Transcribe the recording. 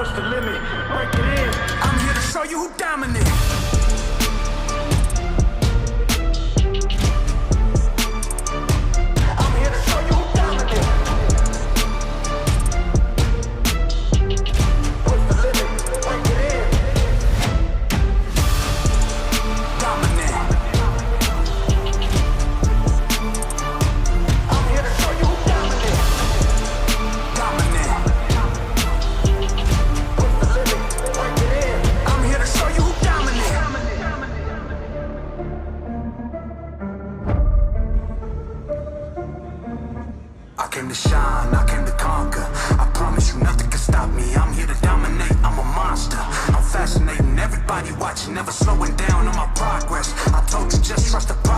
Push the limit, break it in. I'm here to show you who dominant. I'm here to show you who dominant. Push the limit, break it in. Dominant. I'm here to show you who dominant. Dominant. Push the limit, break it in. I'm here to show you who dominant. I came to shine, I came to conquer. I promise you nothing can stop me. I'm here to dominate, I'm a monster. I'm fascinating, everybody watching, never slowing down on my progress. I told you just trust the process.